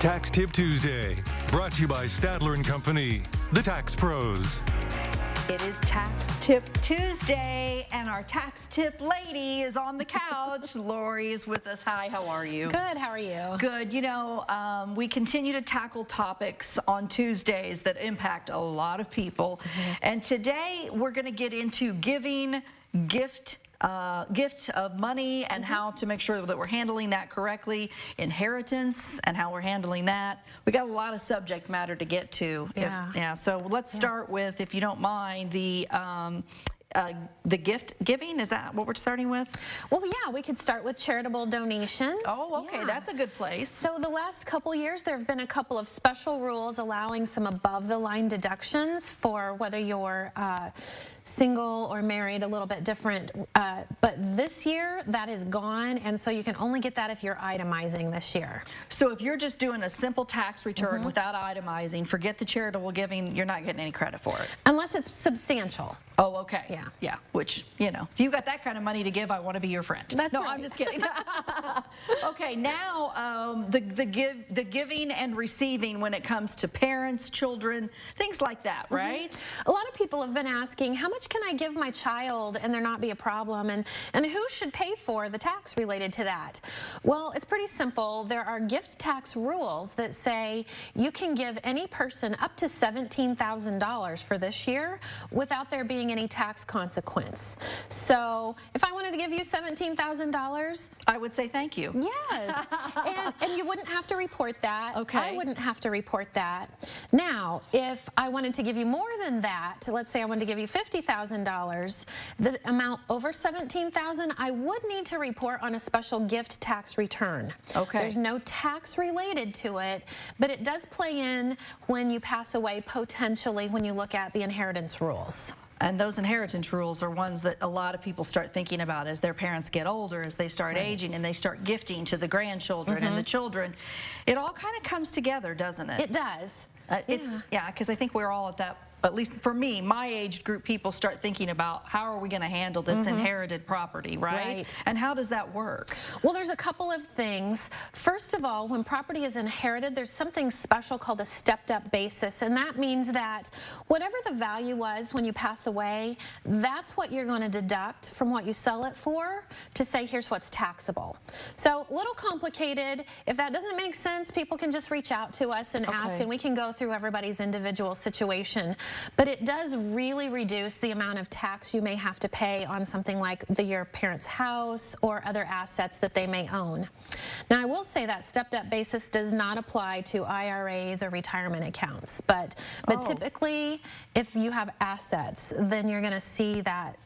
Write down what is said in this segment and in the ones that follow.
Tax Tip Tuesday, brought to you by Stadler Company, the tax pros. It is Tax Tip Tuesday, and our tax tip lady is on the couch. Lori is with us. Hi, how are you? Good, how are you? Good. You know, we continue to tackle topics on Tuesdays that impact a lot of people. And today we're going to get into giving gift of money and how to make sure that we're handling that correctly, inheritance and how we're handling that. We got a lot of subject matter to get to. So let's start with, if you don't mind, the gift giving. Is that what we're starting with? Well, yeah, we could start with charitable donations. Oh, okay, that's a good place. So the last couple years, there have been a couple of special rules allowing some above-the-line deductions for whether you're single or married, a little bit different. But this year, that is gone, and so you can only get that if you're itemizing this year. So if you're just doing a simple tax return without itemizing, forget the charitable giving, you're not getting any credit for it. Unless it's substantial. Oh, okay. Yeah. Yeah, which, you know, if you've got that kind of money to give, I want to be your friend. That's no, right. I'm just kidding. Okay, now the giving and receiving when it comes to parents, children, things like that, right? A lot of people have been asking, how much can I give my child and there not be a problem? And who should pay for the tax related to that? Well, it's pretty simple. There are gift tax rules that say you can give any person up to $17,000 for this year without there being any tax consequence. So if I wanted to give you $17,000, I would say thank you. yes, and you wouldn't have to report that. Okay. I wouldn't have to report that. Now, if I wanted to give you more than that, let's say I wanted to give you $50,000, the amount over $17,000, I would need to report on a special gift tax return. Okay. There's no tax related to it, but it does play in when you pass away, potentially, when you look at the inheritance rules. And those inheritance rules are ones that a lot of people start thinking about as their parents get older, as they start aging, and they start gifting to the grandchildren and the children. It all kind of comes together, doesn't it? It does. Yeah, because I think we're all at that, at least for me, my age group, people start thinking about how are we going to handle this inherited property, right? And how does that work? Well, there's a couple of things. First of all, when property is inherited, there's something special called a stepped-up basis, and that means that whatever the value was when you pass away, that's what you're going to deduct from what you sell it for to say here's what's taxable. So a little complicated. If that doesn't make sense, people can just reach out to us and ask, and we can go through everybody's individual situation. But it does really reduce the amount of tax you may have to pay on something like your parents' house or other assets that they may own. Now, I will say that stepped-up basis does not apply to IRAs or retirement accounts, but typically, if you have assets, then you're going to see that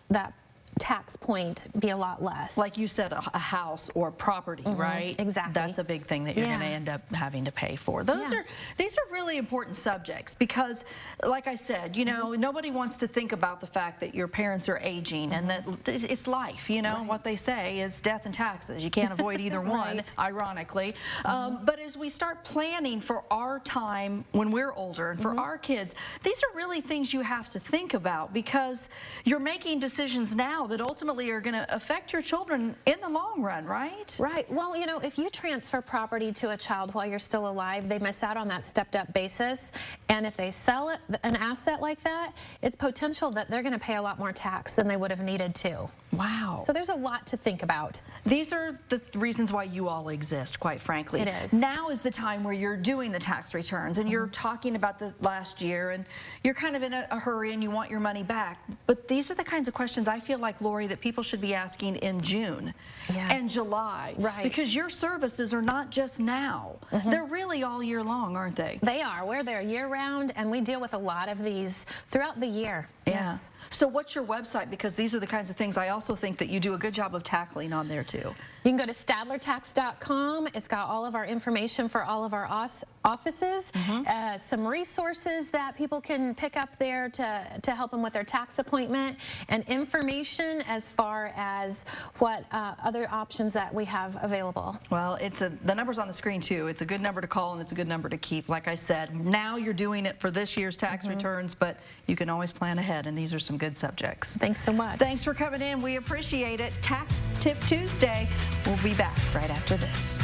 tax point be a lot less. Like you said, a house or property, right? Exactly. That's a big thing that you're going to end up having to pay for. These are really important subjects because, like I said, you know, nobody wants to think about the fact that your parents are aging and that it's life, you know. What they say is death and taxes. You can't avoid either one, ironically. But as we start planning for our time when we're older and for our kids, these are really things you have to think about because you're making decisions now that ultimately are going to affect your children in the long run, right? Right. Well, you know, if you transfer property to a child while you're still alive, they miss out on that stepped-up basis. And if they sell an asset like that, it's potential that they're going to pay a lot more tax than they would have needed to. Wow. So there's a lot to think about. These are the reasons why you all exist, quite frankly. It is. Now is the time where you're doing the tax returns and you're talking about the last year and you're kind of in a hurry and you want your money back. But these are the kinds of questions I feel like, Lori, that people should be asking in June and July. Right. Because your services are not just now. They're really all year long, aren't they? They are. We're there year-round, and we deal with a lot of these throughout the year. Yeah. Yes. So what's your website? Because these are the kinds of things I also think that you do a good job of tackling on there, too. You can go to stadlertax.com. It's got all of our information for all of our offices, some resources that people can pick up there to help them with their tax appointment, and information as far as what other options that we have available. Well, the number's on the screen, too. It's a good number to call, and it's a good number to keep. Like I said, now you're doing it for this year's tax returns, but you can always plan ahead, and these are some good subjects. Thanks so much. Thanks for coming in. We appreciate it. Tax Tip Tuesday. We'll be back right after this.